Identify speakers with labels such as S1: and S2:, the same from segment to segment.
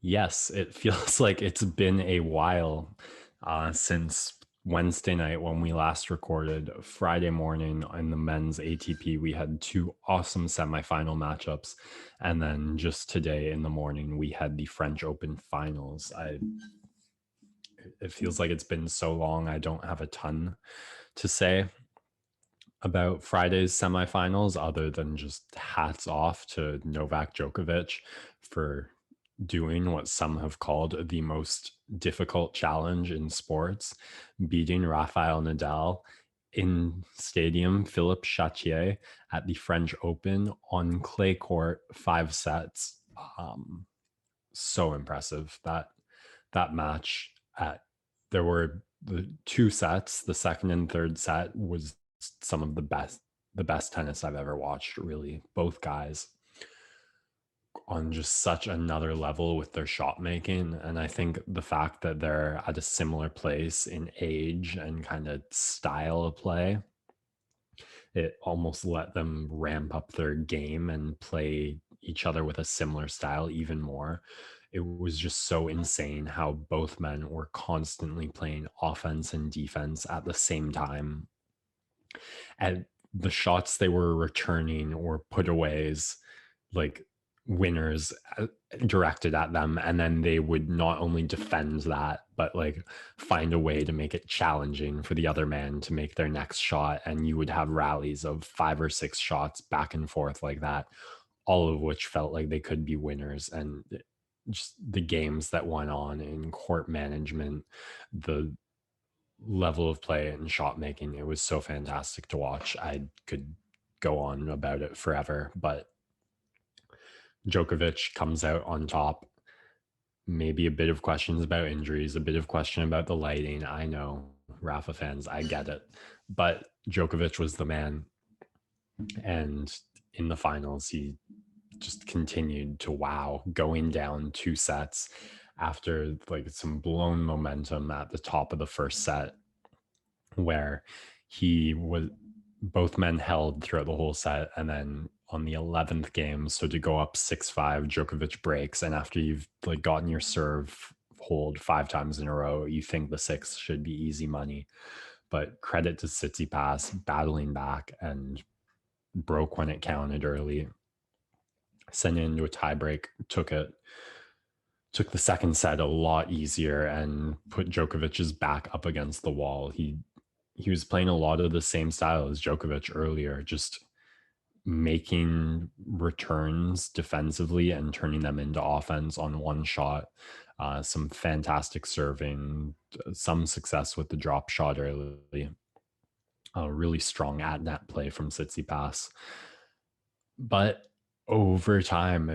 S1: Yes, it feels like it's been a while since Wednesday night when we last recorded. Friday morning in the men's ATP, we had two awesome semifinal matchups. And then just today in the morning, we had the French Open finals. It feels like it's been so long. I don't have a ton to say about Friday's semifinals other than just hats off to Novak Djokovic for doing what some have called the most difficult challenge in sports, beating Rafael Nadal in Stadium Philippe Chatrier at the French Open on clay court, 5 sets. So impressive that match. At There were the 2 sets. The second and third set was some of the best tennis I've ever watched. Really, both guys on just such another level with their shot making. And I think the fact that they're at a similar place in age and kind of style of play, it almost let them ramp up their game and play each other with a similar style even more. It was just so insane how both men were constantly playing offense and defense at the same time. And the shots they were returning or putaways, like winners directed at them, and then they would not only defend that but like find a way to make it challenging for the other man to make their next shot, and you would have rallies of 5 or 6 shots back and forth like that, all of which felt like they could be winners. And just the games that went on in court management, the level of play and shot making, it was so fantastic to watch. I could go on about it forever, but Djokovic comes out on top. Maybe a bit of questions about injuries, a bit of question about the lighting. I know, Rafa fans, I get it. But Djokovic was the man. And in the finals, he just continued to wow, going down 2 sets after like some blown momentum at the top of the first set, where he was both men held throughout the whole set, and then on the 11th game, so to go up 6-5, Djokovic breaks, and after you've like gotten your serve hold 5 times in a row, you think the six should be easy money. But credit to Tsitsipas battling back and broke when it counted early, sent it into a tiebreak, took the second set a lot easier and put Djokovic's back up against the wall. He was playing a lot of the same style as Djokovic earlier, just making returns defensively and turning them into offense on one shot. Some fantastic serving, some success with the drop shot early. A really strong ad net play from Tsitsipas. But over time,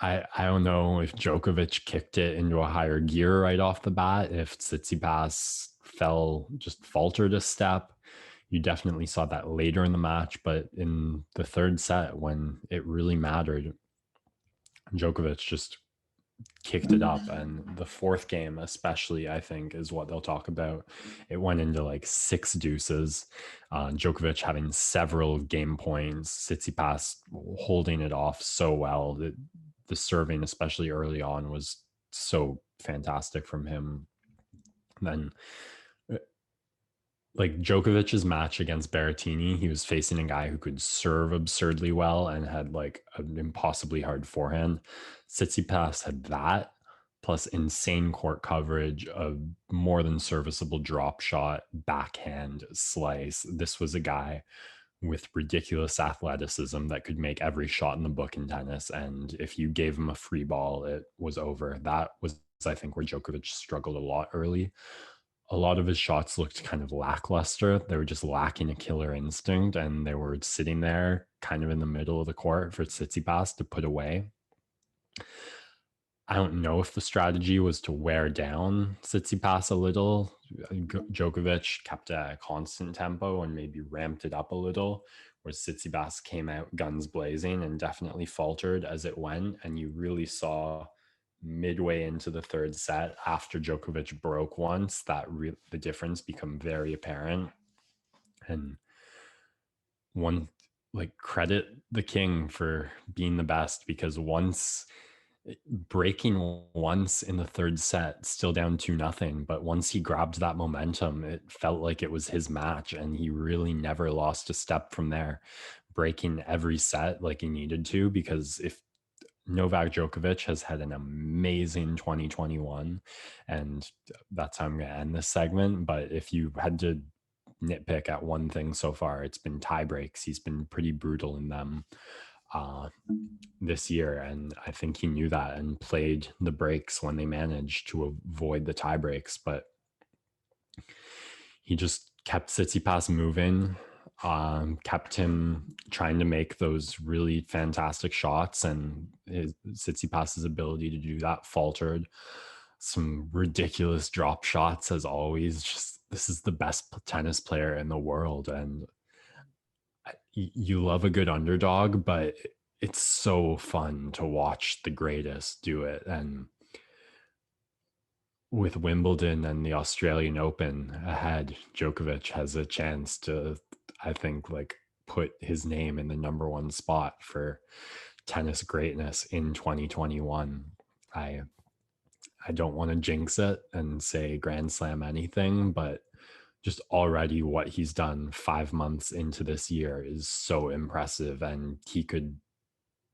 S1: I don't know if Djokovic kicked it into a higher gear right off the bat, if Tsitsipas faltered a step. You definitely saw that later in the match, but in the third set, when it really mattered, Djokovic just kicked it up. And the fourth game, especially, I think, is what they'll talk about. It went into like 6 deuces. Djokovic having several game points, Tsitsipas holding it off so well. The serving, especially early on, was so fantastic from him. Then like Djokovic's match against Berrettini, he was facing a guy who could serve absurdly well and had like an impossibly hard forehand. Tsitsipas had that, plus insane court coverage, a more than serviceable drop shot, backhand slice. This was a guy with ridiculous athleticism that could make every shot in the book in tennis. And if you gave him a free ball, it was over. That was, I think, where Djokovic struggled a lot early. A lot of his shots looked kind of lackluster. They were just lacking a killer instinct, and they were sitting there kind of in the middle of the court for Tsitsipas to put away. I don't know if the strategy was to wear down Tsitsipas a little. Djokovic kept a constant tempo and maybe ramped it up a little, where Tsitsipas came out guns blazing and definitely faltered as it went. And you really saw midway into the third set, after Djokovic broke once, the difference become very apparent. And one, like, credit the king for being the best, because once breaking once in the third set, still down 2-0. But once he grabbed that momentum, it felt like it was his match, and he really never lost a step from there, breaking every set like he needed to. Because if Novak Djokovic has had an amazing 2021, and that's how I'm going to end this segment. But if you had to nitpick at one thing so far, it's been tie breaks. He's been pretty brutal in them this year, and I think he knew that and played the breaks when they managed to avoid the tie breaks. But he just kept Tsitsipas moving, kept him trying to make those really fantastic shots, and Tsitsipas's ability to do that faltered. Some ridiculous drop shots as always. Just, this is the best tennis player in the world, and you love a good underdog, but it's so fun to watch the greatest do it. And with Wimbledon and the Australian Open ahead, Djokovic has a chance to, I think, like, put his name in the number one spot for tennis greatness in 2021. I don't want to jinx it and say Grand Slam anything, but just already what he's done 5 months into this year is so impressive, and he could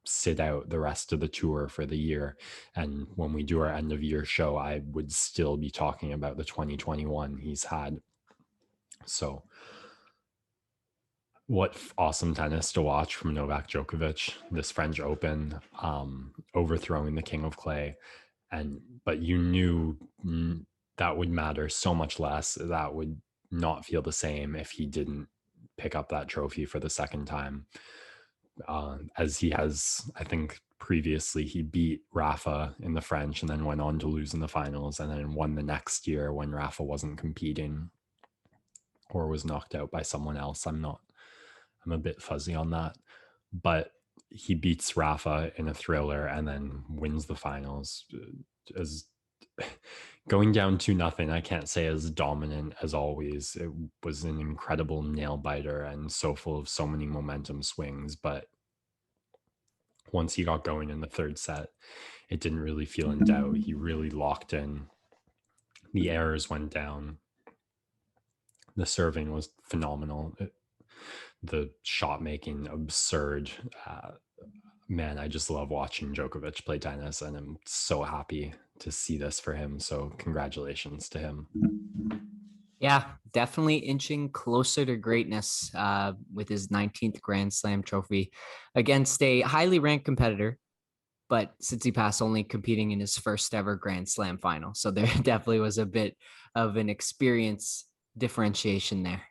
S1: sit out the rest of the tour for the year. And when we do our end of year show, I would still be talking about the 2021 he's had. So what awesome tennis to watch from Novak Djokovic, this French Open, overthrowing the King of Clay. But you knew that would matter so much less. That would not feel the same if he didn't pick up that trophy for the second time. As he has, I think previously he beat Rafa in the French and then went on to lose in the finals, and then won the next year when Rafa wasn't competing or was knocked out by someone else. I'm a bit fuzzy on that, but he beats Rafa in a thriller and then wins the finals. As going down 2-0, I can't say as dominant as always. It was an incredible nail biter and so full of so many momentum swings. But once he got going in the third set, it didn't really feel in doubt. He really locked in. The errors went down. The serving was phenomenal. The shot making absurd. Man, I just love watching Djokovic play tennis, and I'm so happy to see this for him. So congratulations to him.
S2: Yeah, definitely inching closer to greatness with his 19th Grand Slam trophy against a highly ranked competitor, but Tsitsipas only competing in his first ever Grand Slam final. So there definitely was a bit of an experience differentiation there.